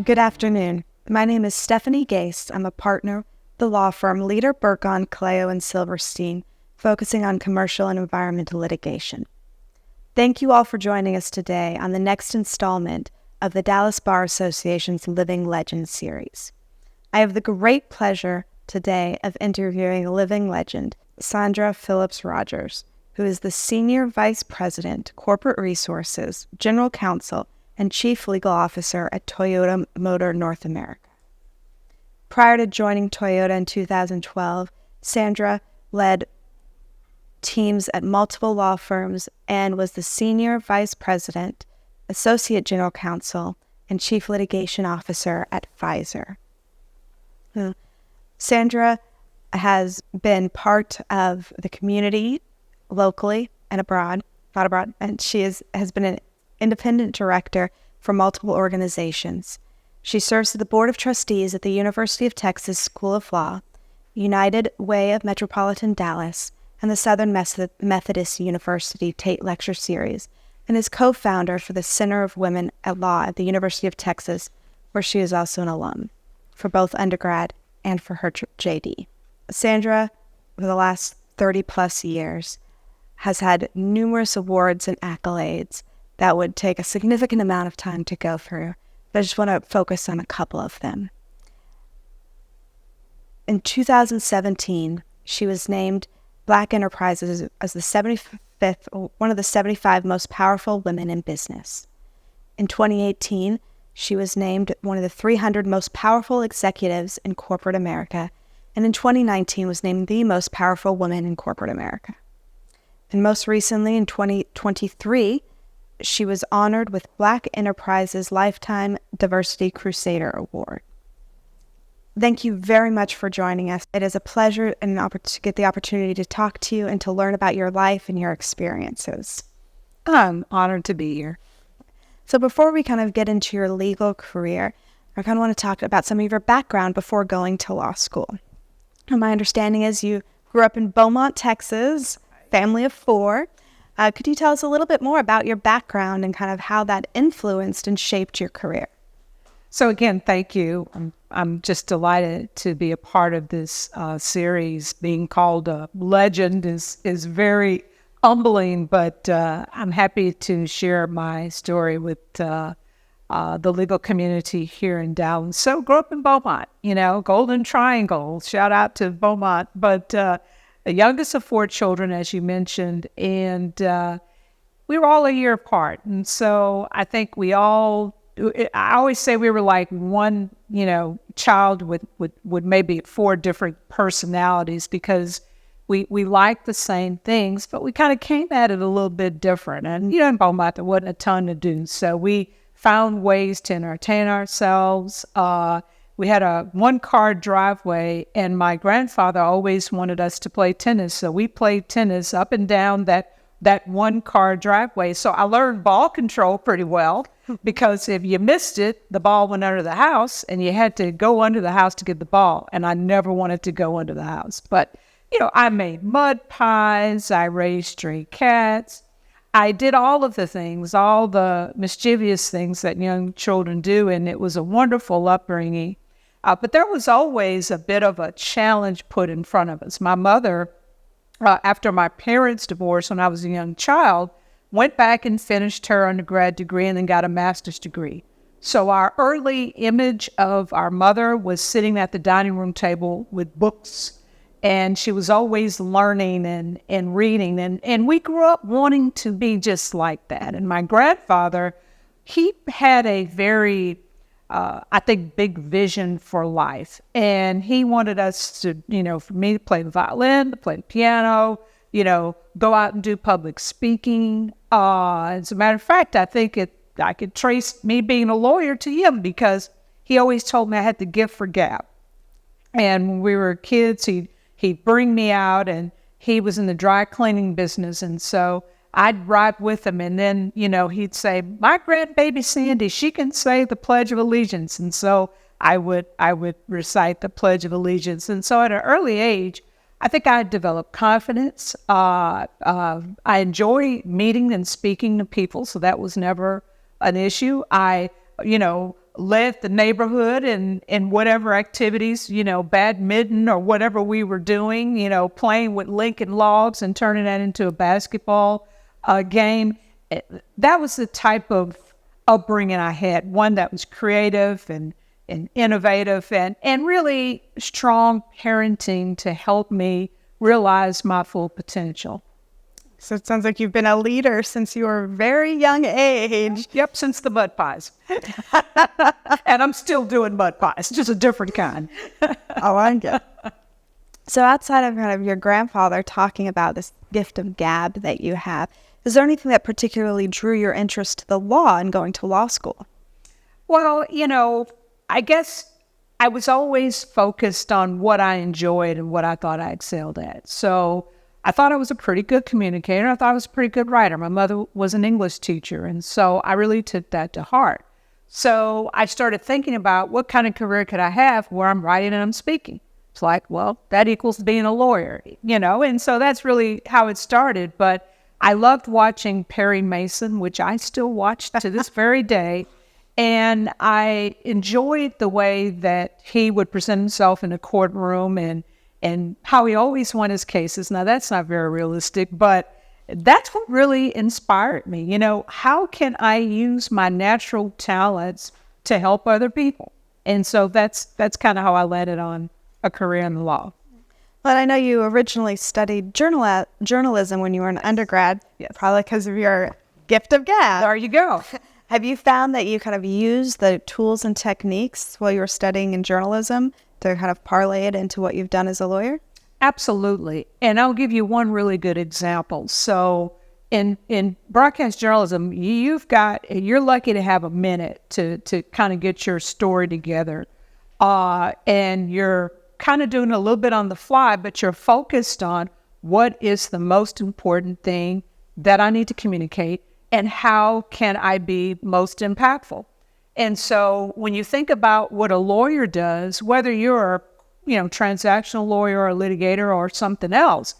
Good afternoon. My name is Stephanie Gase. I'm a partner with the law firm Leader, Berkon, Colao, and Silverstein, focusing on commercial and environmental litigation. Thank you all for joining us today on the next installment of the Dallas Bar Association's Living Legends series. I have the great pleasure today of interviewing a living legend, Sandra Phillips Rogers, who is the Senior Vice President, Corporate Resources, General Counsel, and Chief Legal Officer at Toyota Motor North America. Prior to joining Toyota in 2012, Sandra led teams at multiple law firms and was the Senior Vice President, Associate General Counsel, and Chief Litigation Officer at Pfizer. Sandra has been part of the community locally and abroad, not abroad, and she has been an independent director for multiple organizations. She serves as the Board of Trustees at the University of Texas School of Law, United Way of Metropolitan Dallas, and the Southern Methodist University Tate Lecture Series, and is co-founder for the Center of Women at Law at the University of Texas, where she is also an alum, for both undergrad and for her JD. Sandra, for the last 30-plus years, has had numerous awards and accolades that would take a significant amount of time to go through, but I just want to focus on a couple of them. In 2017, she was named Black Enterprises as one of the 75 most powerful women in business. In 2018, she was named one of the 300 most powerful executives in corporate America, and in 2019 was named the most powerful woman in corporate America. And most recently, in 2023, she was honored with Black Enterprises Lifetime Diversity Crusader Award. Thank you very much for joining us. It is a pleasure and to get the opportunity to talk to you and to learn about your life and your experiences. I'm honored to be here. So before we kind of get into your legal career, I kind of want to talk about some of your background before going to law school. And my understanding is you grew up in Beaumont, Texas, family of 4. Could you tell us a little bit more about your background and kind of how that influenced and shaped your career? So again, thank you. I'm just delighted to be a part of this series. Being called a legend is very humbling, but I'm happy to share my story with the legal community here in Dallas. So grew up in Beaumont, Golden Triangle, shout out to Beaumont, but the youngest of 4 children, as you mentioned, and we were all a year apart. And so I think I always say we were like one, child with maybe 4 different personalities, because we liked the same things, but we kind of came at it a little bit different. And, in Beaumont, there wasn't a ton to do. So we found ways to entertain ourselves. We had a 1-car driveway, and my grandfather always wanted us to play tennis. So we played tennis up and down that 1-car driveway. So I learned ball control pretty well, because if you missed it, the ball went under the house, and you had to go under the house to get the ball. And I never wanted to go under the house. But, I made mud pies. I raised stray cats. I did all of the things, all the mischievous things that young children do. And it was a wonderful upbringing. But there was always a bit of a challenge put in front of us. My mother, after my parents' divorce when I was a young child, went back and finished her undergrad degree and then got a master's degree. So our early image of our mother was sitting at the dining room table with books, and she was always learning and reading. And we grew up wanting to be just like that. And my grandfather, he had a very big vision for life. And he wanted us to, for me to play the violin, to play the piano, go out and do public speaking. As a matter of fact, I think I could trace me being a lawyer to him, because he always told me I had the gift for gab. And when we were kids, he'd bring me out, and he was in the dry cleaning business. And so I'd ride with him, and then, he'd say, my grandbaby Sandy, she can say the Pledge of Allegiance. And so I would recite the Pledge of Allegiance. And so at an early age, I think I developed confidence. I enjoy meeting and speaking to people, so that was never an issue. I, led the neighborhood in whatever activities, badminton or whatever we were doing, playing with Lincoln logs and turning that into a basketball game. That was the type of upbringing I had, one that was creative and innovative and really strong parenting to help me realize my full potential. So it sounds like you've been a leader since you were a very young age. Yep, since the mud pies. And I'm still doing mud pies, just a different kind. I like it. So outside of kind of your grandfather talking about this gift of gab that you have, is there anything that particularly drew your interest to the law and going to law school? Well, I guess I was always focused on what I enjoyed and what I thought I excelled at. So I thought I was a pretty good communicator. I thought I was a pretty good writer. My mother was an English teacher, and so I really took that to heart. So I started thinking about what kind of career could I have where I'm writing and I'm speaking. It's like, well, that equals being a lawyer, and so that's really how it started. But I loved watching Perry Mason, which I still watch to this very day. And I enjoyed the way that he would present himself in a courtroom and how he always won his cases. Now, that's not very realistic, but that's what really inspired me. How can I use my natural talents to help other people? And so that's kind of how I landed on a career in the law. Well, I know you originally studied journalism when you were an undergrad, yes. Probably because of your gift of gab. There you go. Have you found that you kind of use the tools and techniques while you were studying in journalism to kind of parlay it into what you've done as a lawyer? Absolutely. And I'll give you one really good example. So in broadcast journalism, you're lucky to have a minute to kind of get your story together. And you're kind of doing a little bit on the fly, but you're focused on what is the most important thing that I need to communicate and how can I be most impactful. And so when you think about what a lawyer does, whether you're a transactional lawyer or a litigator or something else,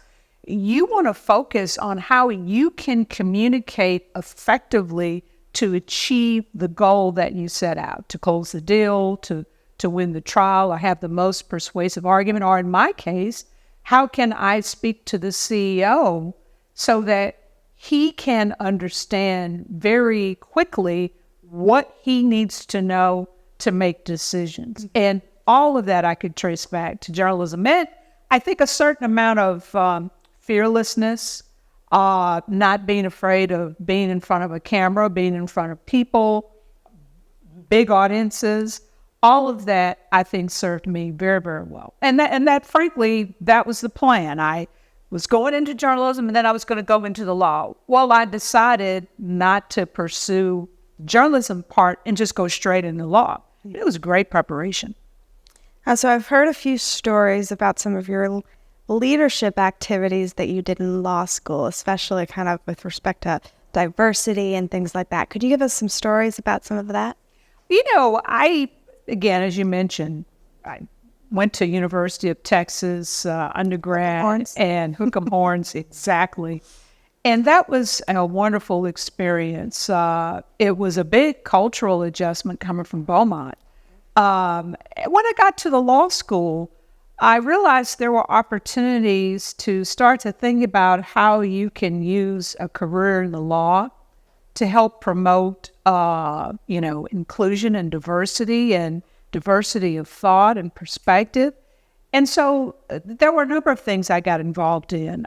you want to focus on how you can communicate effectively to achieve the goal that you set out, to close the deal, to win the trial, or have the most persuasive argument, or in my case, how can I speak to the CEO so that he can understand very quickly what he needs to know to make decisions. And all of that I could trace back to journalism. And I think a certain amount of fearlessness, not being afraid of being in front of a camera, being in front of people, big audiences, all of that I think served me very, very well. And that frankly, that was the plan. I was going into journalism and then I was going to go into the law. Well, I decided not to pursue journalism part and just go straight into law. It was great preparation. So I've heard a few stories about some of your leadership activities that you did in law school, especially kind of with respect to diversity and things like that. Could you give us some stories about some of that? Again, as you mentioned, I went to University of Texas undergrad and Hook'em Horns, exactly. And that was a wonderful experience. It was a big cultural adjustment coming from Beaumont. When I got to the law school, I realized there were opportunities to start to think about how you can use a career in the law to help promote, inclusion and diversity of thought and perspective. And so there were a number of things I got involved in.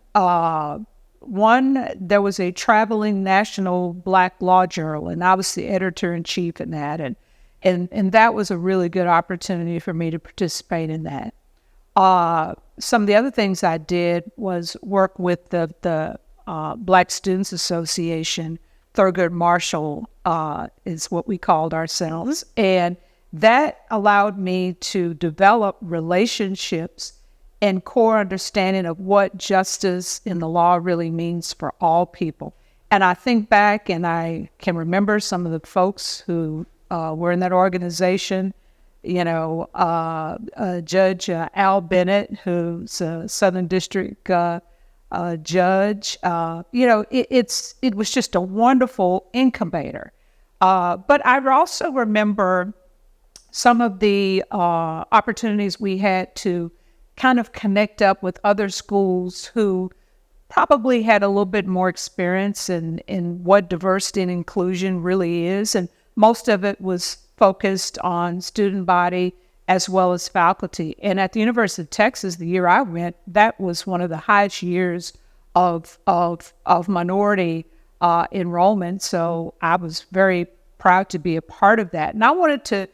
One, there was a traveling national Black law journal, and I was the editor-in-chief in that. And that was a really good opportunity for me to participate in that. Some of the other things I did was work with the Black Students Association. Thurgood Marshall is what we called ourselves. And that allowed me to develop relationships and core understanding of what justice in the law really means for all people. And I think back and I can remember some of the folks who were in that organization, Judge Al Bennett, who's a Southern District judge. It was just a wonderful incubator. But I also remember some of the opportunities we had to kind of connect up with other schools who probably had a little bit more experience in what diversity and inclusion really is. And most of it was focused on student body as well as faculty. And at the University of Texas, the year I went, that was one of the highest years of minority enrollment. So I was very proud to be a part of that. And I wanted to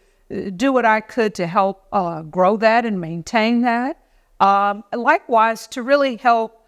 do what I could to help grow that and maintain that. Likewise, to really help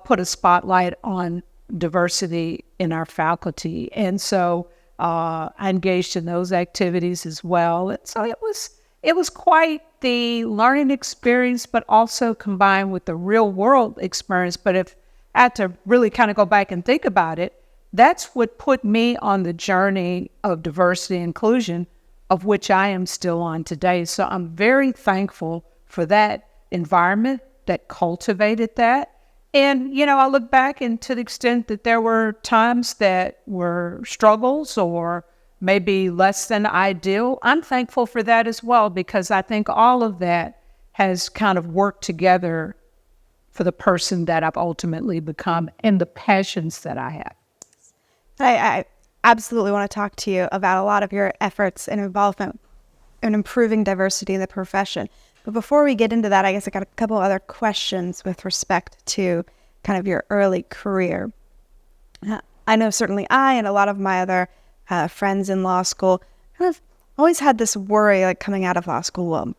put a spotlight on diversity in our faculty. And so I engaged in those activities as well. And so it was quite the learning experience, but also combined with the real world experience. But if I had to really kind of go back and think about it, that's what put me on the journey of diversity and inclusion, of which I am still on today. So I'm very thankful for that environment that cultivated that. And, I look back, and to the extent that there were times that were struggles or maybe less than ideal, I'm thankful for that as well, because I think all of that has kind of worked together for the person that I've ultimately become and the passions that I have. I absolutely want to talk to you about a lot of your efforts and involvement in improving diversity in the profession. But before we get into that, I guess I got a couple other questions with respect to kind of your early career. I know certainly I and a lot of my other friends in law school kind of always had this worry, like coming out of law school, well,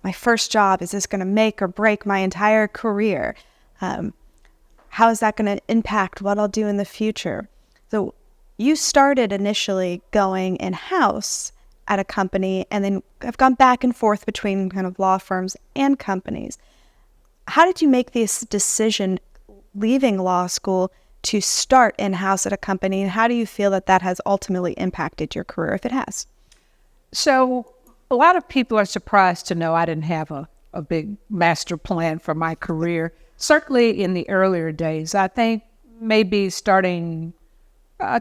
my first job, is this going to make or break my entire career? How is that going to impact what I'll do in the future? So you started initially going in-house at a company, and then have gone back and forth between kind of law firms and companies. How did you make this decision leaving law school to start in-house at a company, and how do you feel that that has ultimately impacted your career, if it has? So a lot of people are surprised to know I didn't have a big master plan for my career. Certainly in the earlier days, I think maybe starting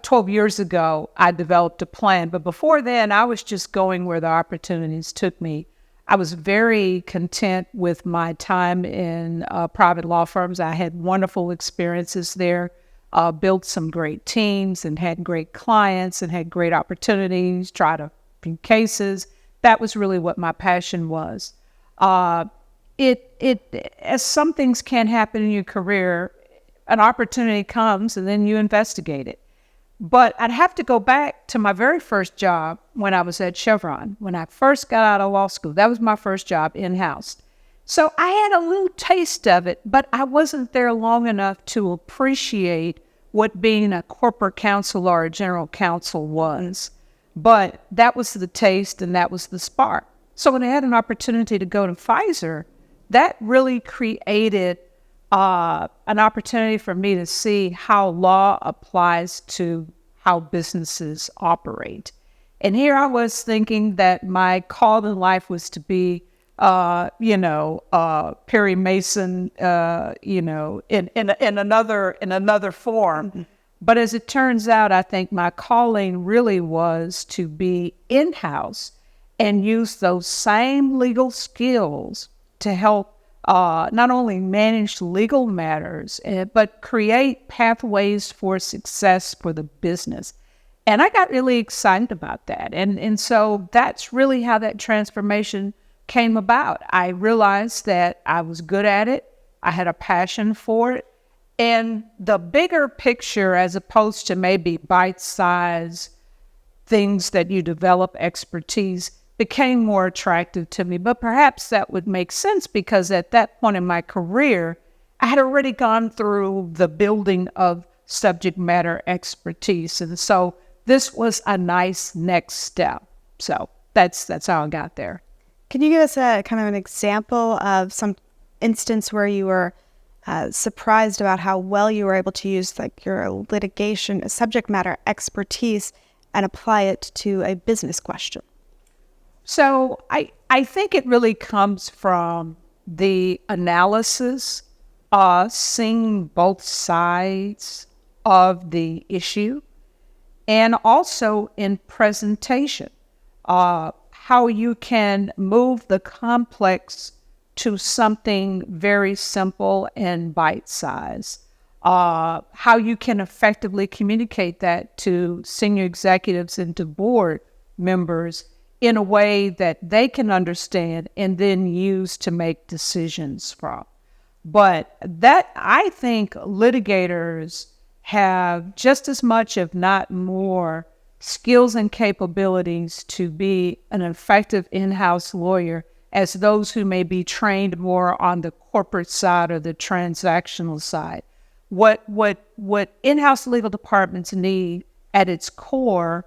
12 years ago, I developed a plan. But before then, I was just going where the opportunities took me. I was very content with my time in private law firms. I had wonderful experiences there, built some great teams and had great clients and had great opportunities, tried a few cases. That was really what my passion was. As some things can happen in your career, an opportunity comes and then you investigate it. But I'd have to go back to my very first job when I was at Chevron. When I first got out of law school, that was my first job in-house. So I had a little taste of it, but I wasn't there long enough to appreciate what being a corporate counsel or a general counsel was. But that was the taste and that was the spark. So when I had an opportunity to go to Pfizer, that really created an opportunity for me to see how law applies to how businesses operate. And here I was thinking that my call in life was to be, Perry Mason, in another form. Mm-hmm. But as it turns out, I think my calling really was to be in-house and use those same legal skills to help not only manage legal matters, but create pathways for success for the business. And I got really excited about that. And so that's really how that transformation came about. I realized that I was good at it. I had a passion for it. And the bigger picture, as opposed to maybe bite-sized things that you develop expertise, became more attractive to me. But perhaps that would make sense because at that point in my career, I had already gone through the building of subject matter expertise. And so this was a nice next step. So that's how I got there. Can you give us a kind of an example of some instance where you were surprised about how well you were able to use like your litigation subject matter expertise and apply it to a business question? So I think it really comes from the analysis, seeing both sides of the issue, and also in presentation. how you can move the complex to something very simple and bite-sized. How you can effectively communicate that to senior executives and to board members in a way that they can understand and then use to make decisions from. But that, I think litigators have just as much, if not more, skills and capabilities to be an effective in-house lawyer as those who may be trained more on the corporate side or the transactional side. What in-house legal departments need at its core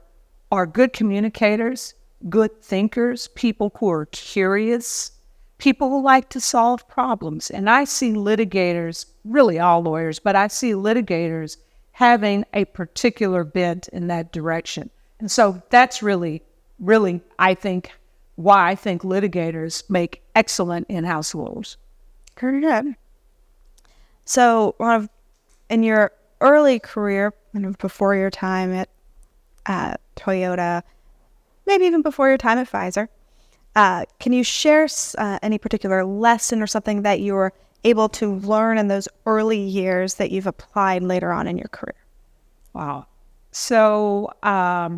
are good communicators, good thinkers, people who are curious, people who like to solve problems. And I see litigators, really all lawyers, but I see litigators having a particular bent in that direction. And so that's really, I think, why I think litigators make excellent in-house lawyers. Very good. So in your early career, before your time at Toyota, maybe even before your time at Pfizer, can you share any particular lesson or something that you were able to learn in those early years that you've applied later on in your career? Wow. So I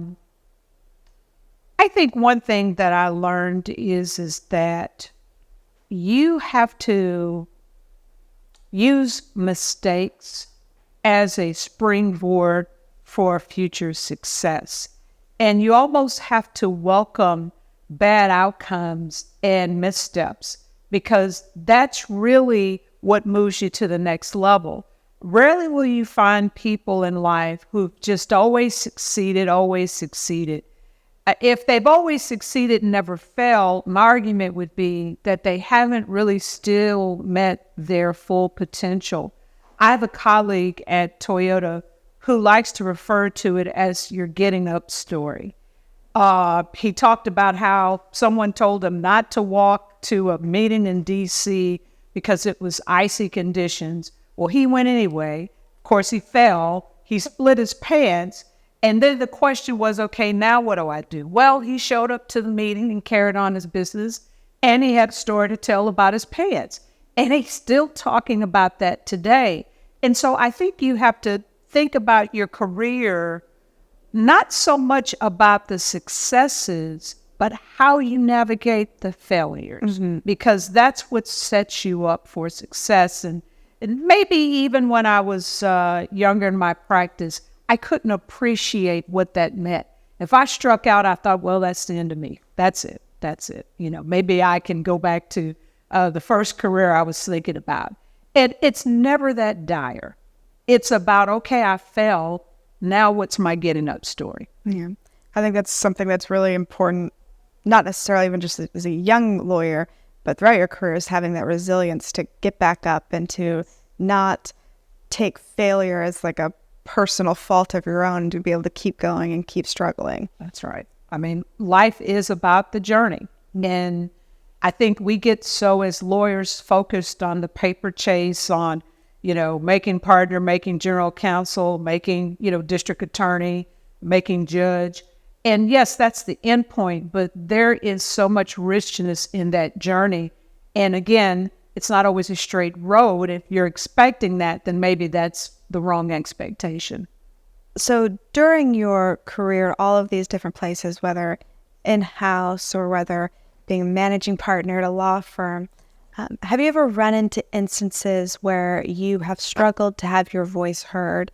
think one thing that I learned is that you have to use mistakes as a springboard for future success. And you almost have to welcome bad outcomes and missteps, because that's really what moves you to the next level. Rarely will you find people in life who've just always succeeded. If they've always succeeded and never failed, my argument would be that they haven't really still met their full potential. I have a colleague at Toyota who likes to refer to it as your getting up story. He talked about how someone told him not to walk to a meeting in D.C. because it was icy conditions. Well, he went anyway. Of course, he fell. He split his pants. And then the question was, okay, now what do I do? Well, he showed up to the meeting and carried on his business, and he had a story to tell about his pants. And he's still talking about that today. And so I think you have to think about your career, not so much about the successes, but how you navigate the failures, because that's what sets you up for success. And maybe even when I was younger in my practice, I couldn't appreciate what that meant. If I struck out, I thought, well, that's the end of me. That's it. You know, maybe I can go back to the first career I was thinking about. And it's never that dire. It's about, okay, I fell. Now what's my getting up story? Yeah. I think that's something that's really important, not necessarily even just as a young lawyer, but throughout your career, is having that resilience to get back up and to not take failure as like a personal fault of your own, to be able to keep going and keep struggling. That's right. I mean, life is about the journey. And I think we get so, as lawyers, focused on the paper chase, on, making partner, making general counsel, making, district attorney, making judge. And yes, that's the end point, but there is so much richness in that journey. And again, it's not always a straight road. If you're expecting that, then maybe that's the wrong expectation. So during your career, all of these different places, whether in-house or whether being a managing partner at a law firm, have you ever run into instances where you have struggled to have your voice heard?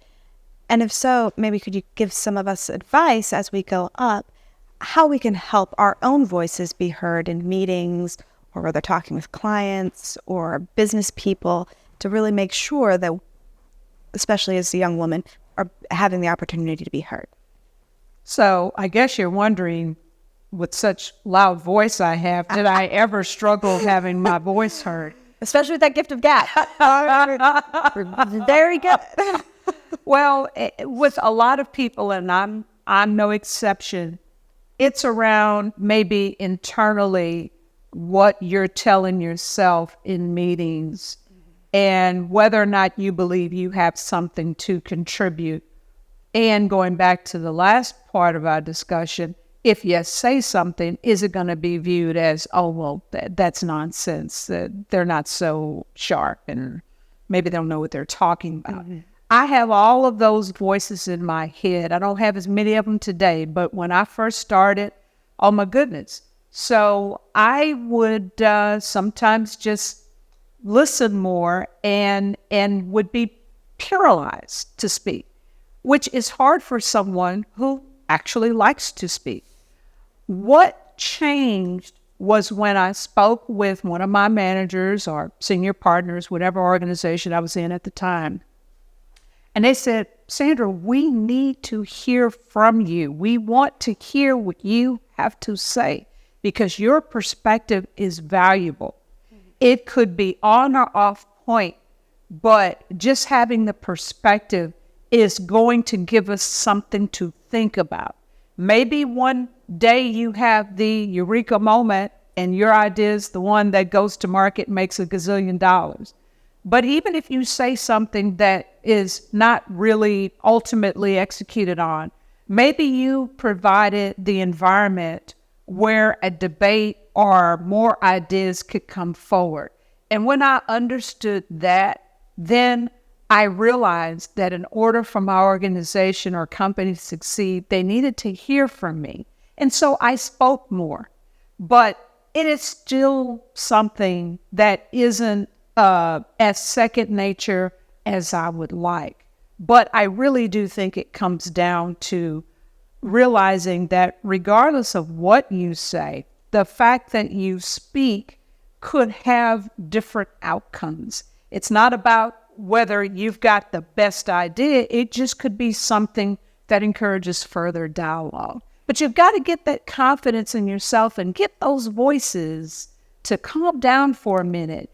And if so, maybe could you give some of us advice as we go up, how we can help our own voices be heard in meetings, or whether talking with clients or business people, to really make sure that, especially as a young woman, are having the opportunity to be heard? So I guess you're wondering, with such loud voice I have, did I ever struggle having my voice heard? Especially with that gift of gab. Very good. Well, with a lot of people, and I'm no exception, it's around maybe internally what you're telling yourself in meetings, and whether or not you believe you have something to contribute. And going back to the last part of our discussion, if you say something, is it going to be viewed as, oh, well, that's nonsense, they're not so sharp, and maybe they don't know what they're talking about. I have all of those voices in my head. I don't have as many of them today, but when I first started, oh my goodness. So I would sometimes just listen more and would be paralyzed to speak, which is hard for someone who actually likes to speak. What changed was when I spoke with one of my managers or senior partners, whatever organization I was in at the time. And they said, Sandra, we need to hear from you. We want to hear what you have to say because your perspective is valuable. It could be on or off point, but just having the perspective is going to give us something to think about. Maybe one day you have the eureka moment and your idea is the one that goes to market, makes $1 gazillion. But even if you say something that is not really ultimately executed on, maybe you provided the environment where a debate or more ideas could come forward. And when I understood that, then I realized that in order for my organization or company to succeed, they needed to hear from me. And so I spoke more. But it is still something that isn't as second nature as I would like. But I really do think it comes down to realizing that regardless of what you say, the fact that you speak could have different outcomes. It's not about whether you've got the best idea, it just could be something that encourages further dialogue. But you've got to get that confidence in yourself and get those voices to calm down for a minute.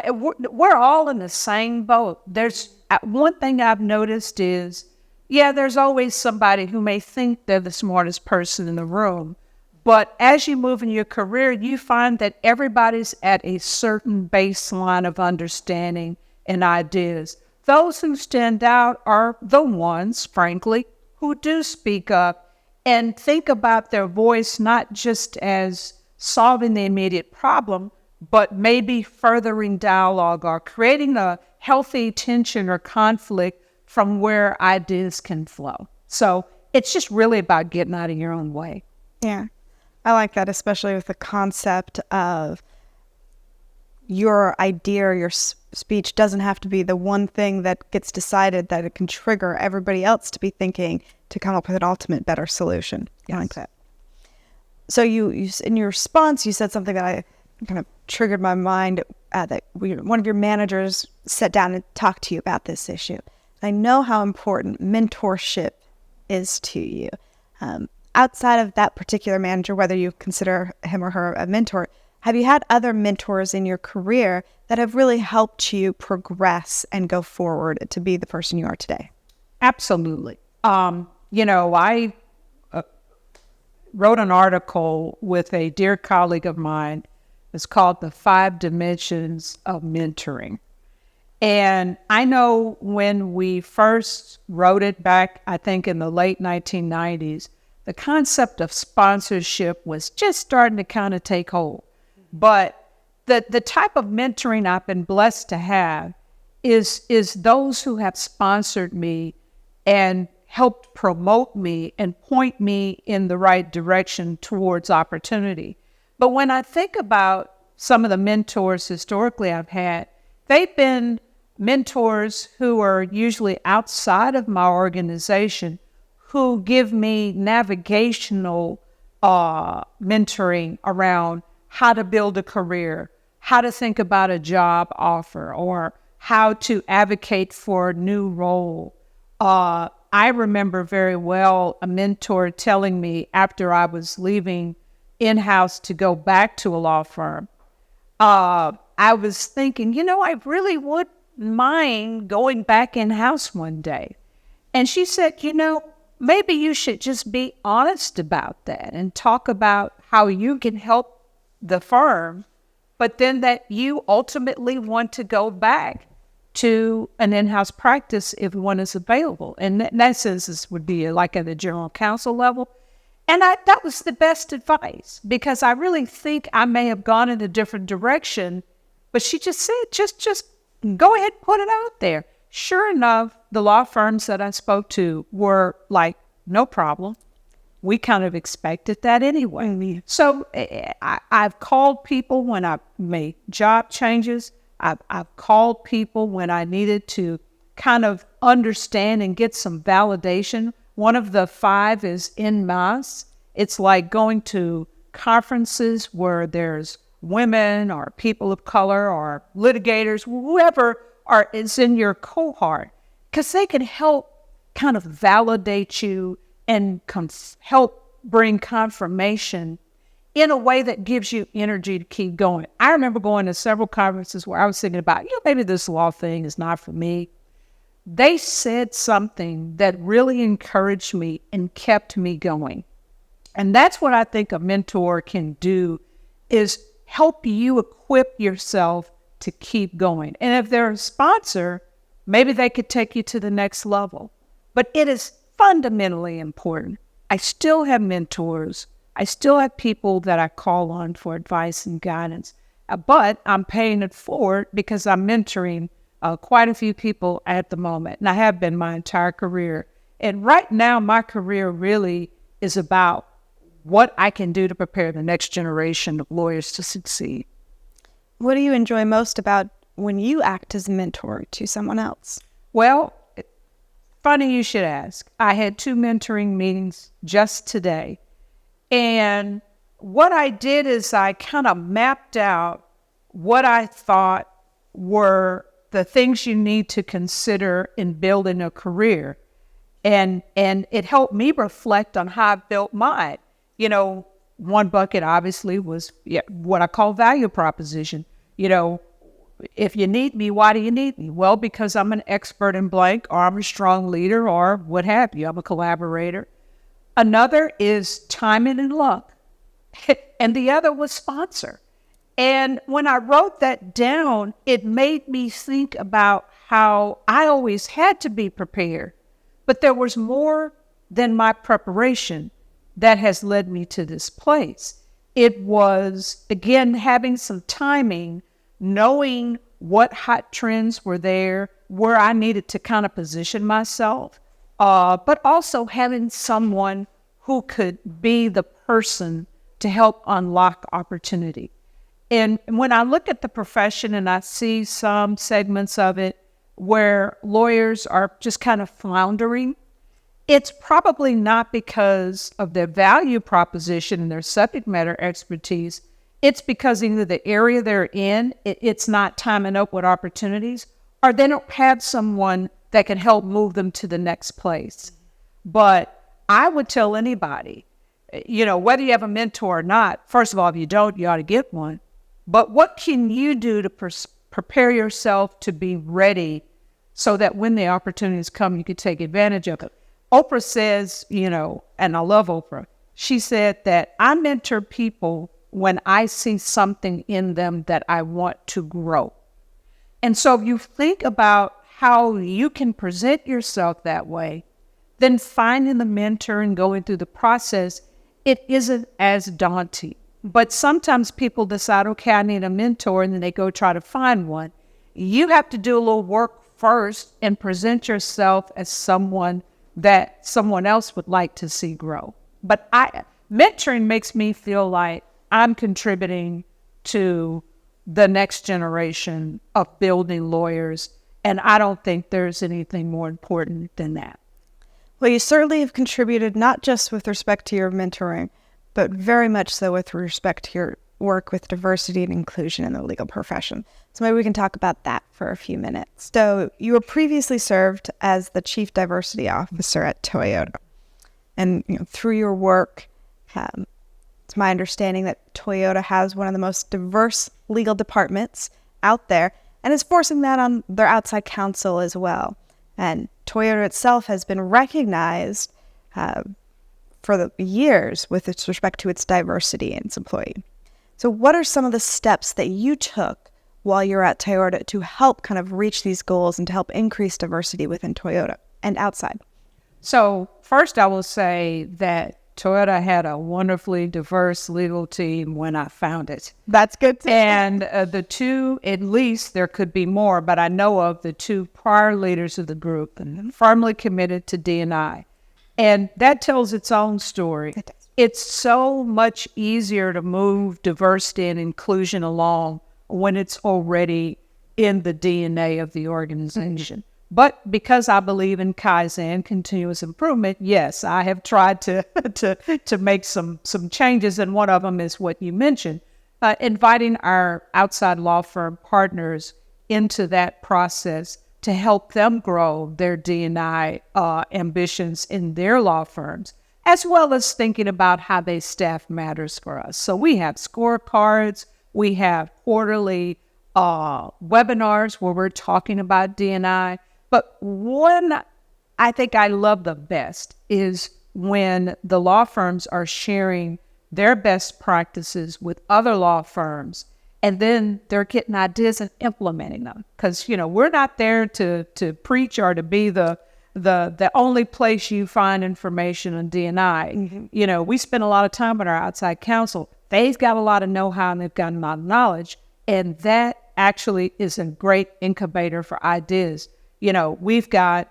We're all in the same boat. There's one thing I've noticed is, there's always somebody who may think they're the smartest person in the room. But as you move in your career, you find that everybody's at a certain baseline of understanding and ideas. Those who stand out are the ones, frankly, who do speak up and think about their voice not just as solving the immediate problem, but maybe furthering dialogue or creating a healthy tension or conflict from where ideas can flow. So it's just really about getting out of your own way. Yeah, I like that, especially with the concept of your idea or your speech doesn't have to be the one thing that gets decided, that it can trigger everybody else to be thinking to come up with an ultimate better solution. Yes. I like that. So you in your response, you said something that I kind of triggered my mind, that one of your managers sat down and talked to you about this issue. I know how important mentorship is to you. Outside of that particular manager, whether you consider him or her a mentor, have you had other mentors in your career that have really helped you progress and go forward to be the person you are today? Absolutely. I wrote an article with a dear colleague of mine. It's called The 5 Dimensions of Mentoring. And I know when we first wrote it back, I think in the late 1990s, the concept of sponsorship was just starting to kind of take hold. But the type of mentoring I've been blessed to have is those who have sponsored me and helped promote me and point me in the right direction towards opportunity. But when I think about some of the mentors historically I've had, they've been mentors who are usually outside of my organization who give me navigational mentoring around how to build a career, how to think about a job offer, or how to advocate for a new role. I remember very well a mentor telling me after I was leaving in-house to go back to a law firm, I was thinking, I really would mind going back in-house one day. And she said, maybe you should just be honest about that and talk about how you can help the firm, but then that you ultimately want to go back to an in-house practice if one is available. And in that sense, this would be like at the general counsel level. And that was the best advice, because I really think I may have gone in a different direction, but she just said, just go ahead and put it out there. Sure enough, the law firms that I spoke to were like, no problem. We kind of expected that anyway. Mm-hmm. So I've called people when I made job changes. I've called people when I needed to kind of understand and get some validation. One of the 5 is en masse. It's like going to conferences where there's women or people of color or litigators, whoever is in your cohort, because they can help kind of validate you and help bring confirmation in a way that gives you energy to keep going. I remember going to several conferences where I was thinking about, maybe this law thing is not for me. They said something that really encouraged me and kept me going. And that's what I think a mentor can do, is help you equip yourself to keep going. And if they're a sponsor, maybe they could take you to the next level. But it is fundamentally important. I still have mentors. I still have people that I call on for advice and guidance. But I'm paying it forward because I'm mentoring quite a few people at the moment. And I have been my entire career. And right now, my career really is about what I can do to prepare the next generation of lawyers to succeed. What do you enjoy most about when you act as a mentor to someone else? Well, funny you should ask. I had 2 mentoring meetings just today. And what I did is I kind of mapped out what I thought were the things you need to consider in building a career. And it helped me reflect on how I built mine. One bucket obviously was what I call value proposition. If you need me, why do you need me? Well, because I'm an expert in blank, or I'm a strong leader, or what have you. I'm a collaborator. Another is timing and luck. And the other was sponsor. And when I wrote that down, it made me think about how I always had to be prepared. But there was more than my preparation that has led me to this place. It was, again, having some timing, knowing what hot trends were there, where I needed to kind of position myself, but also having someone who could be the person to help unlock opportunity. And when I look at the profession and I see some segments of it where lawyers are just kind of floundering, it's probably not because of their value proposition and their subject matter expertise. It's because either the area they're in, it's not timing up with opportunities, or they don't have someone that can help move them to the next place. But I would tell anybody, whether you have a mentor or not, first of all, if you don't, you ought to get one. But what can you do to prepare yourself to be ready so that when the opportunities come, you can take advantage of it? Oprah says, and I love Oprah, she said that I mentor people when I see something in them that I want to grow. And so if you think about how you can present yourself that way, then finding the mentor and going through the process, it isn't as daunting. But sometimes people decide, okay, I need a mentor, and then they go try to find one. You have to do a little work first and present yourself as someone that someone else would like to see grow. But mentoring makes me feel like I'm contributing to the next generation of building lawyers, and I don't think there's anything more important than that. Well, you certainly have contributed, not just with respect to your mentoring, but very much so with respect to your work with diversity and inclusion in the legal profession. So maybe we can talk about that for a few minutes. So you were previously served as the Chief Diversity Officer at Toyota. And through your work, it's my understanding that Toyota has one of the most diverse legal departments out there and is forcing that on their outside counsel as well. And Toyota itself has been recognized for the years with its respect to its diversity in its employee. So what are some of the steps that you took while you're at Toyota to help kind of reach these goals and to help increase diversity within Toyota and outside? So first I will say that Toyota had a wonderfully diverse legal team when I found it. That's good. And the two, at least there could be more, but I know of the two prior leaders of the group firmly committed to D&I. And that tells its own story. It's so much easier to move diversity and inclusion along when it's already in the DNA of the organization. But because I believe in Kaizen, continuous improvement, yes, I have tried to make some changes, and one of them is what you mentioned, inviting our outside law firm partners into that process to help them grow their D&I ambitions in their law firms, as well as thinking about how they staff matters for us. So we have scorecards, we have quarterly webinars where we're talking about D&I. But one I think I love the best is when the law firms are sharing their best practices with other law firms, and then they're getting ideas and implementing them. Because, we're not there to preach or to be the only place you find information on D&I. We spend a lot of time with our outside counsel. They've got a lot of know-how and they've got a lot of knowledge, and that actually is a great incubator for ideas. We've got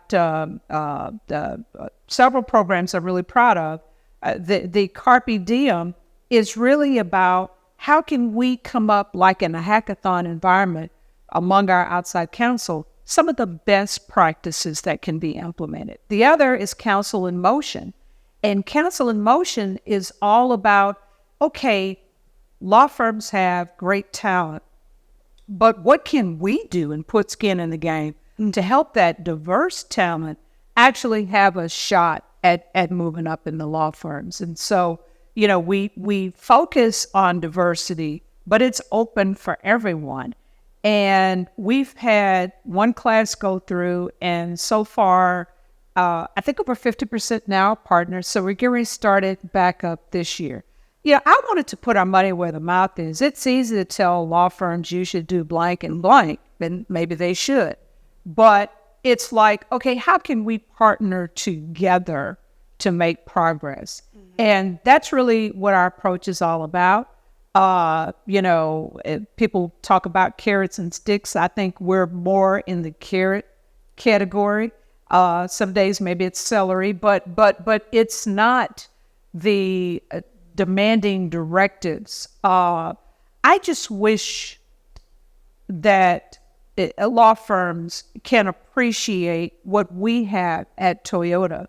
several programs I'm really proud of. The Carpe Diem is really about how can we come up, like in a hackathon environment among our outside counsel, some of the best practices that can be implemented. The other is Counsel in Motion. And Counsel in Motion is all about, okay, law firms have great talent, but what can we do and put skin in the game to help that diverse talent actually have a shot at moving up in the law firms? And so, we focus on diversity, but it's open for everyone. And we've had one class go through, and so far, I think over 50% now are partners. So we're getting started back up this year. I wanted to put our money where the mouth is. It's easy to tell law firms you should do blank and blank, and maybe they should. But it's like, okay, how can we partner together to make progress? And that's really what our approach is all about. People talk about carrots and sticks. I think we're more in the carrot category. Some days maybe it's celery, but it's not the demanding directives. I just wish that law firms can appreciate what we have at Toyota.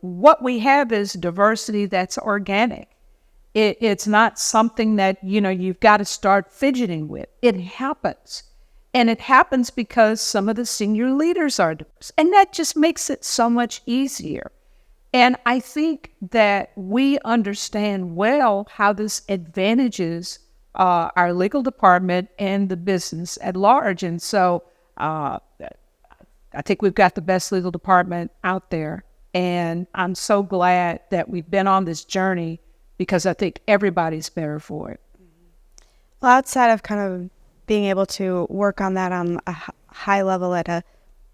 What we have is diversity that's organic. It's not something that, you've got to start fidgeting with. It happens. And it happens because some of the senior leaders are diverse. And that just makes it so much easier. And I think that we understand well how this advantages our legal department and the business at large. And so I think we've got the best legal department out there. And I'm so glad that we've been on this journey because I think everybody's better for it. Well, outside of kind of being able to work on that on a high level at a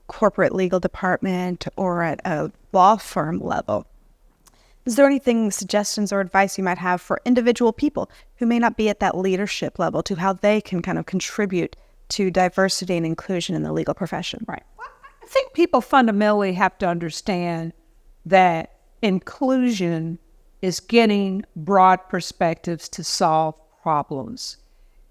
corporate legal department or at a law firm level, is there anything, suggestions or advice you might have for individual people who may not be at that leadership level to how they can kind of contribute to diversity and inclusion in the legal profession? Right. Well, I think people fundamentally have to understand that inclusion is getting broad perspectives to solve problems.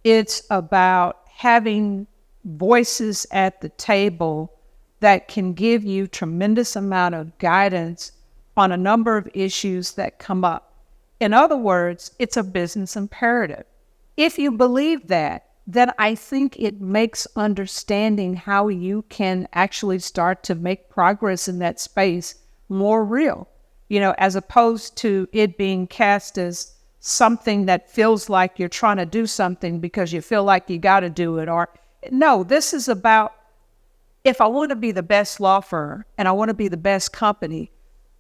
It's about having voices at the table that can give you tremendous amount of guidance on a number of issues that come up. In other words, it's a business imperative. If you believe that, then I think it makes understanding how you can actually start to make progress in that space more real, as opposed to it being cast as something that feels like you're trying to do something because you feel like you got to do it. Or no, this is about, if I want to be the best law firm and I want to be the best company,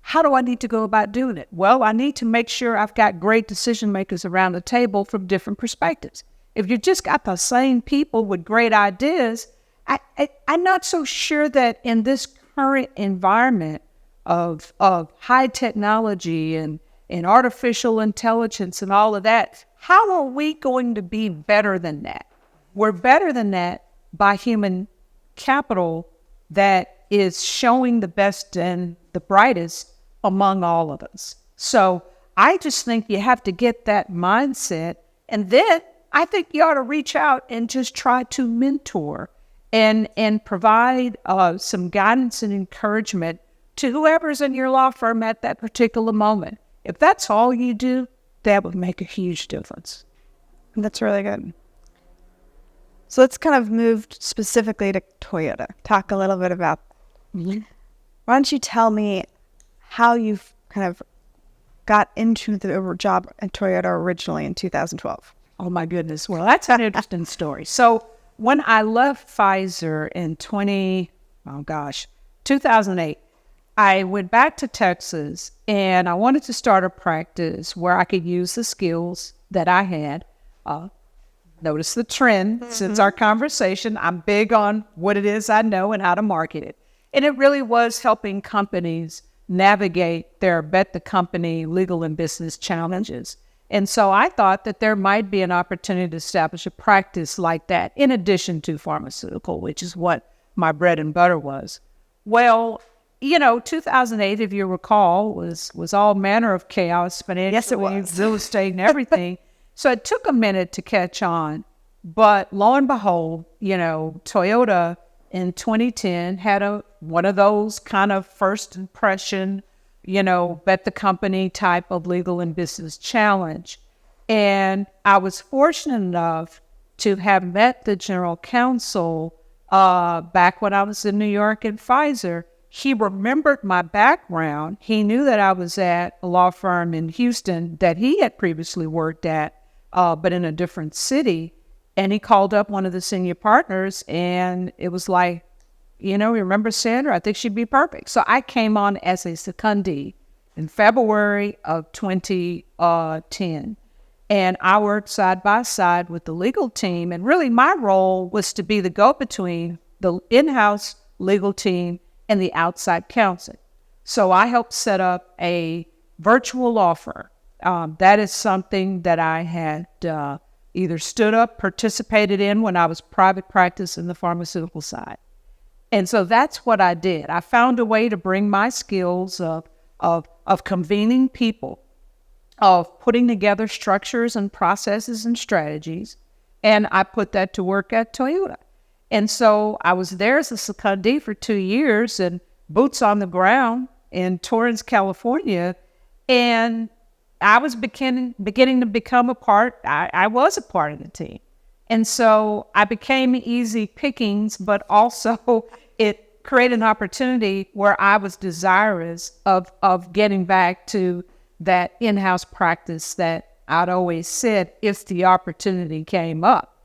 how do I need to go about doing it? Well, I need to make sure I've got great decision makers around the table from different perspectives. If you just got the same people with great ideas, I'm not so sure that in this current environment of high technology and and artificial intelligence and all of that. How are we going to be better than that? We're better than that by human capital that is showing the best and the brightest among all of us. So I just think you have to get that mindset. And then I think you ought to reach out and just try to mentor and provide some guidance and encouragement to whoever's in your law firm at that particular moment. If that's all you do, that would make a huge difference. That's really good. So let's kind of move specifically to Toyota. Talk a little bit about Why don't you tell me how you kind of got into the job at Toyota originally in 2012? Oh, my goodness. Well, that's an interesting story. So when I left Pfizer in 2008, I went back to Texas and I wanted to start a practice where I could use the skills that I had. Notice the trend since our conversation. I'm big on what it is I know and how to market it. And it really was helping companies navigate their bet the company legal and business challenges. And so I thought that there might be an opportunity to establish a practice like that in addition to pharmaceutical, which is what my bread and butter was. Well, 2008, if you recall, was all manner of chaos, financially, yes, it was. real estate and everything. So it took a minute to catch on. But lo and behold, Toyota in 2010 had one of those kind of first impression, bet the company type of legal and business challenge. And I was fortunate enough to have met the general counsel back when I was in New York at Pfizer. He remembered my background. He knew that I was at a law firm in Houston that he had previously worked at, but in a different city. And he called up one of the senior partners, and it was like, remember Sandra? I think she'd be perfect. So I came on as a secondee in February of 2010. And I worked side by side with the legal team. And really my role was to be the go-between the in-house legal team and the outside counsel. So I helped set up a virtual law firm. That is something that I had either stood up, participated in when I was private practice in the pharmaceutical side. And so that's what I did. I found a way to bring my skills of convening people, of putting together structures and processes and strategies, and I put that to work at Toyota. And so I was there as a secondee for 2 years and boots on the ground in Torrance, California, and I was beginning to become a part. I was a part of the team. And so I became easy pickings, but also it created an opportunity where I was desirous of getting back to that in-house practice that I'd always said if the opportunity came up.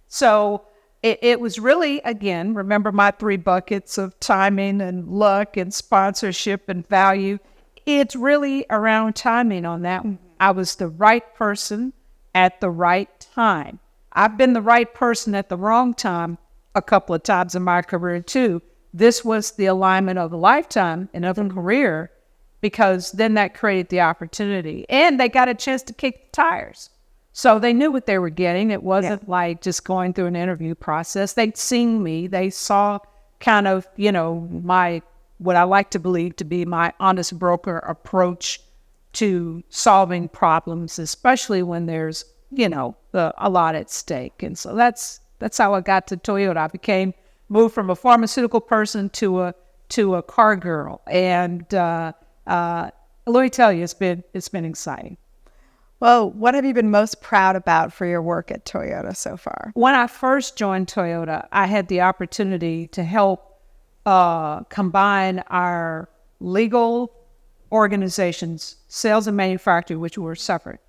So it was really, again, remember my 3 buckets of timing and luck and sponsorship and value. It's really around timing on that one. I was the right person at the right time. I've been the right person at the wrong time a couple of times in my career too. This was the alignment of a lifetime and of a career, because then that created the opportunity. And they got a chance to kick the tires. So they knew what they were getting. It wasn't like just going through an interview process. They'd seen me. They saw kind of, what I like to believe to be my honest broker approach to solving problems, especially when there's, a lot at stake. And so that's how I got to Toyota. I moved from a pharmaceutical person to a car girl. And let me tell you, it's been exciting. Well, what have you been most proud about for your work at Toyota so far? When I first joined Toyota, I had the opportunity to help combine our legal organizations, sales and manufacturing, which were separate.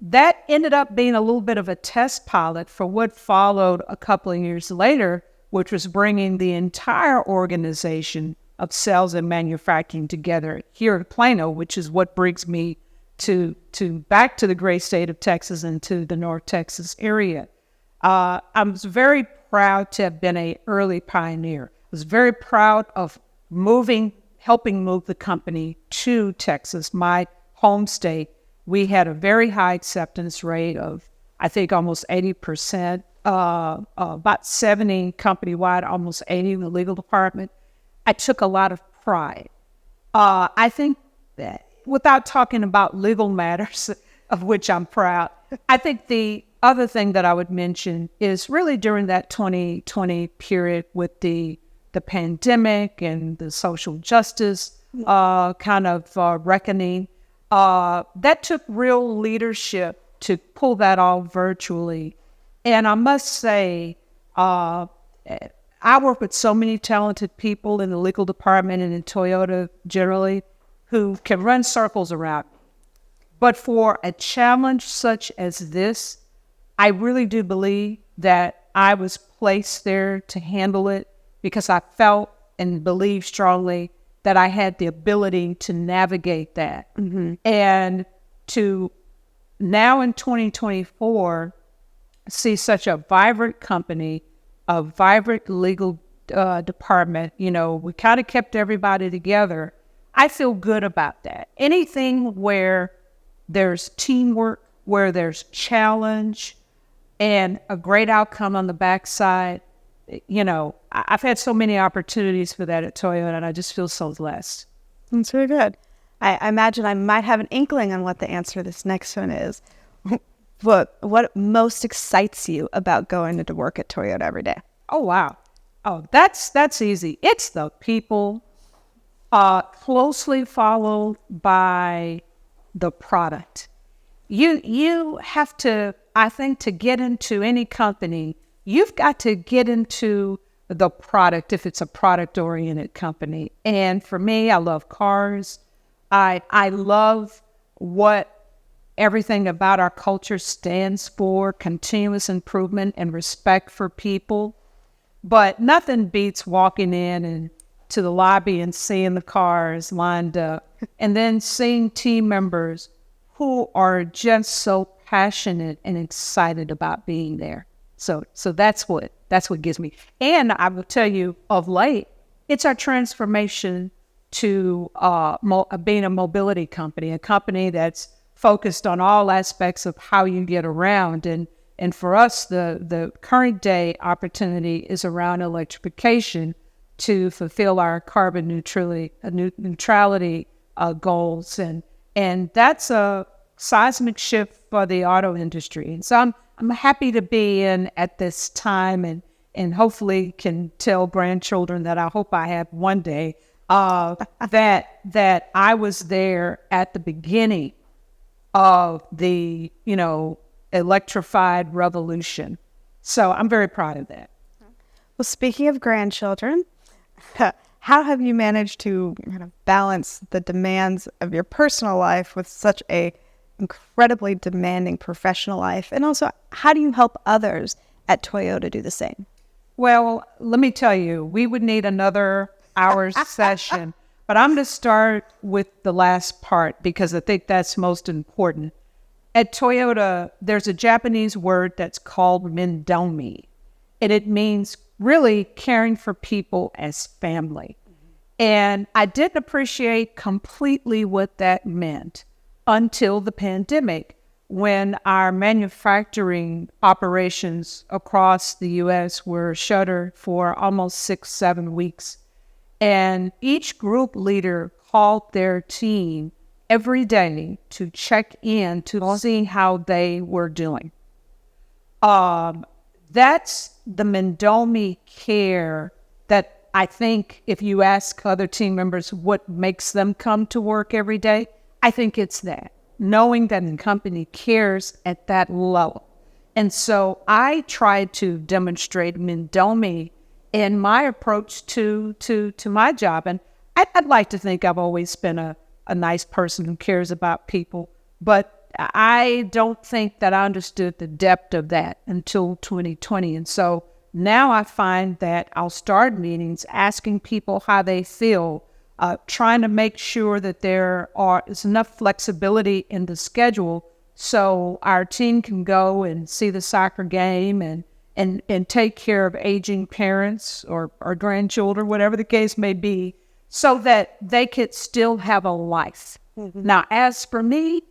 That ended up being a little bit of a test pilot for what followed a couple of years later, which was bringing the entire organization of sales and manufacturing together here at Plano, which is what brings me to back to the great state of Texas and to the North Texas area. I'm very proud to have been an early pioneer. I was very proud of helping move the company to Texas. My home state, we had a very high acceptance rate of, I think, almost 80%, about 70 company-wide, almost 80 in the legal department. I took a lot of pride. I think that, without talking about legal matters, of which I'm proud, I think the other thing that I would mention is really during that 2020 period with the pandemic and the social justice reckoning, that took real leadership to pull that off virtually. And I must say, I work with so many talented people in the legal department and in Toyota generally who can run circles around. But for a challenge such as this, I really do believe that I was placed there to handle it because I felt and believed strongly that I had the ability to navigate that. And to now in 2024, see such a vibrant company, a vibrant legal department, we kind of kept everybody together. I feel good about that. Anything where there's teamwork, where there's challenge and a great outcome on the backside, I've had so many opportunities for that at Toyota, and I just feel so blessed. That's very good. I imagine I might have an inkling on what the answer to this next one is. What most excites you about going to work at Toyota every day? Oh, wow. Oh, that's easy. It's the people, closely followed by the product. You have to, I think, to get into any company, you've got to get into the product if it's a product-oriented company. And for me, I love cars. I love what everything about our culture stands for: continuous improvement and respect for people. But nothing beats walking in and to the lobby and seeing the cars lined up and then seeing team members who are just so passionate and excited about being there. So that's what gives me. And I will tell you, of late, it's our transformation to being a mobility company, a company that's focused on all aspects of how you get around. And for us, the current day opportunity is around electrification to fulfill our carbon neutrality goals. And that's a seismic shift for the auto industry. And so I'm happy to be in at this time and hopefully can tell grandchildren that I hope I have one day, that I was there at the beginning of the, electrified revolution. So I'm very proud of that. Well, speaking of grandchildren, how have you managed to balance the demands of your personal life with such a incredibly demanding professional life? And also, how do you help others at Toyota do the same? Well, let me tell you, we would need another hour's session, but I'm going to start with the last part because I think that's most important. At Toyota, there's a Japanese word that's called mendomi, and it means really caring for people as family. And I didn't appreciate completely what that meant until the pandemic, when our manufacturing operations across the U.S. were shuttered for almost 6-7 weeks. And each group leader called their team every day to check in to see how they were doing. That's the mendomi care that I think if you ask other team members what makes them come to work every day, I think it's that, knowing that the company cares at that level. And so I try to demonstrate mendomi in my approach to my job. And I'd like to think I've always been a nice person who cares about people, but I don't think that I understood the depth of that until 2020. And so now I find that I'll start meetings asking people how they feel, trying to make sure that there is enough flexibility in the schedule so our team can go and see the soccer game and take care of aging parents or grandchildren, whatever the case may be, so that they could still have a life. Now, as for me,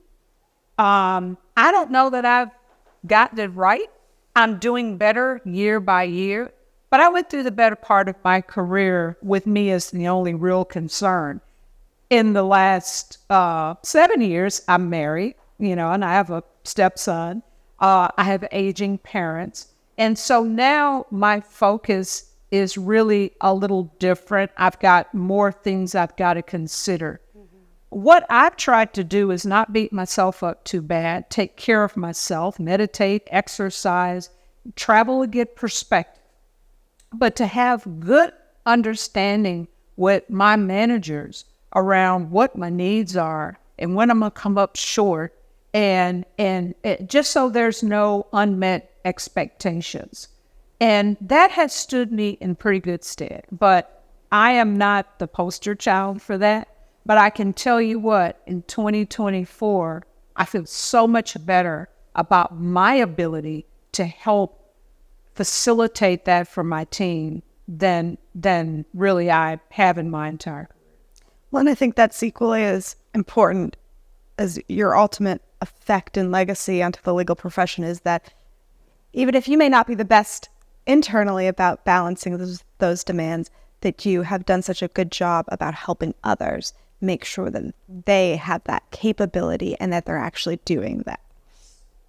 I don't know that I've gotten it right. I'm doing better year by year, but I went through the better part of my career with me as the only real concern. In the last 7 years, I'm married, and I have a stepson. I have aging parents. And so now my focus is really a little different. I've got more things I've got to consider. What I've tried to do is not beat myself up too bad, take care of myself, meditate, exercise, travel to get perspective, but to have good understanding with my managers around what my needs are and when I'm going to come up short, and just so there's no unmet expectations. And that has stood me in pretty good stead. But I am not the poster child for that. But I can tell you what, in 2024, I feel so much better about my ability to help facilitate that for my team than really I have in my entire career. Well, and I think that's equally as important as your ultimate effect and legacy onto the legal profession is that even if you may not be the best internally about balancing those demands, that you have done such a good job about helping others make sure that they have that capability and that they're actually doing that.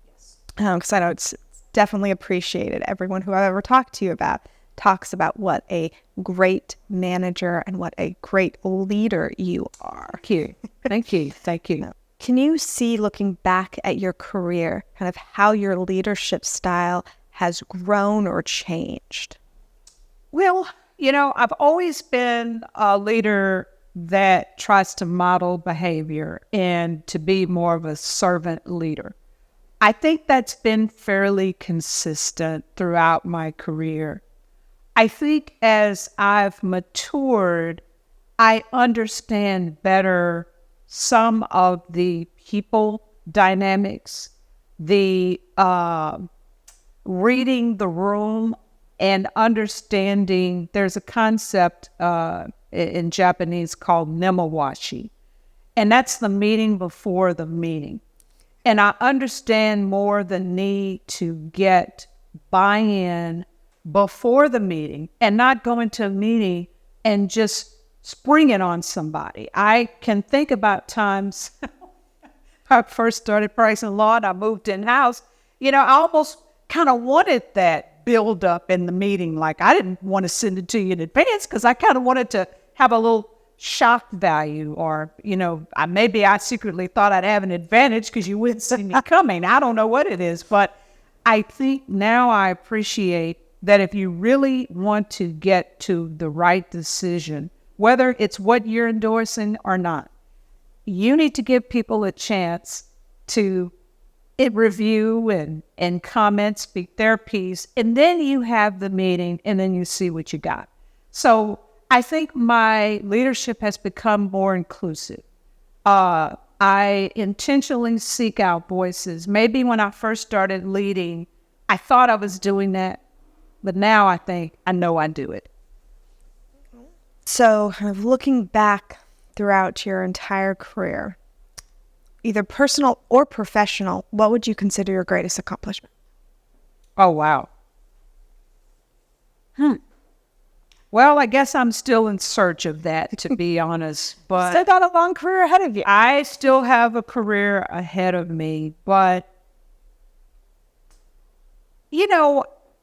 Yes. Because I know it's definitely appreciated. Everyone who I've ever talked to you about talks about what a great manager and what a great leader you are. Thank you. Thank you. Thank you. Can you see, looking back at your career, kind of how your leadership style has grown or changed? Well, I've always been a leader that tries to model behavior and to be more of a servant leader. I think that's been fairly consistent throughout my career. I think as I've matured, I understand better some of the people dynamics, the reading the room and understanding. There's a concept in Japanese called nemawashi, and that's the meeting before the meeting. And I understand more the need to get buy-in before the meeting and not go into a meeting and just spring it on somebody. I can think about times I first started practicing law and I moved in-house. I almost kind of wanted that build up in the meeting. Like, I didn't want to send it to you in advance because I kind of wanted to have a little shock value, or, maybe I secretly thought I'd have an advantage because you wouldn't see me coming. I don't know what it is, but I think now I appreciate that if you really want to get to the right decision, whether it's what you're endorsing or not, you need to give people a chance to review and comment, speak their piece, and then you have the meeting and then you see what you got. So I think my leadership has become more inclusive. I intentionally seek out voices. Maybe when I first started leading, I thought I was doing that, but now I think I know I do it. So kind of looking back throughout your entire career, either personal or professional, what would you consider your greatest accomplishment? Oh, wow. Well, I guess I'm still in search of that, to be honest. But still got a long career ahead of you. I still have a career ahead of me, but,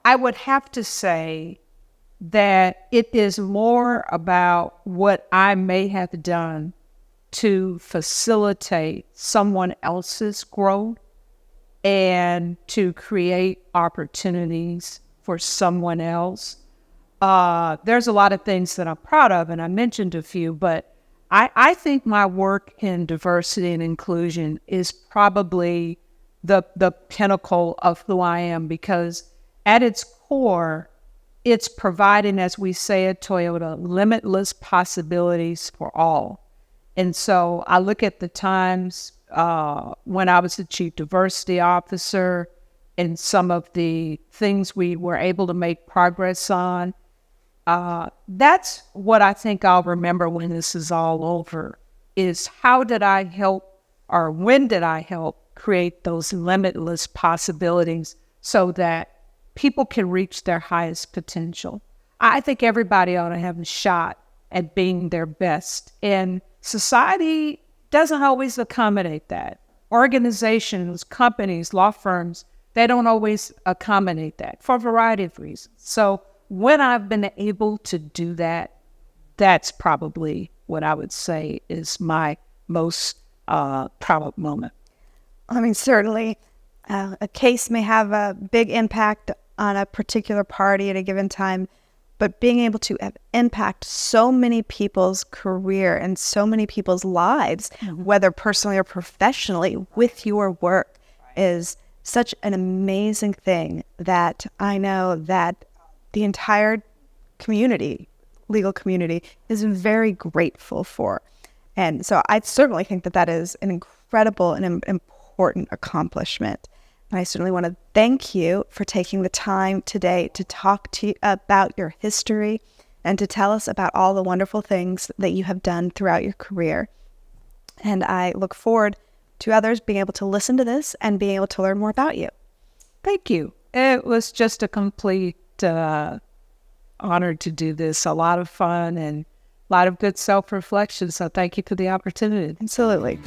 I would have to say that it is more about what I may have done to facilitate someone else's growth and to create opportunities for someone else. There's a lot of things that I'm proud of, and I mentioned a few, but I think my work in diversity and inclusion is probably the pinnacle of who I am, because at its core, it's providing, as we say at Toyota, limitless possibilities for all. And so I look at the times when I was the chief diversity officer and some of the things we were able to make progress on. That's what I think I'll remember when this is all over. is how did I help, or when did I help create those limitless possibilities so that people can reach their highest potential? I think everybody ought to have a shot at being their best. And society doesn't always accommodate that. Organizations, companies, law firms, they don't always accommodate that for a variety of reasons. So when I've been able to do that, that's probably what I would say is my most proud moment. I mean, certainly a case may have a big impact on a particular party at a given time, but being able to impact so many people's career and so many people's lives, whether personally or professionally, with your work is such an amazing thing that I know that the entire community, legal community, is very grateful for. And so I certainly think that that is an incredible and important accomplishment. And I certainly want to thank you for taking the time today to talk to you about your history and to tell us about all the wonderful things that you have done throughout your career. And I look forward to others being able to listen to this and being able to learn more about you. Thank you. It was just a complete honor to do this. A lot of fun and a lot of good self-reflection. So thank you for the opportunity. Absolutely.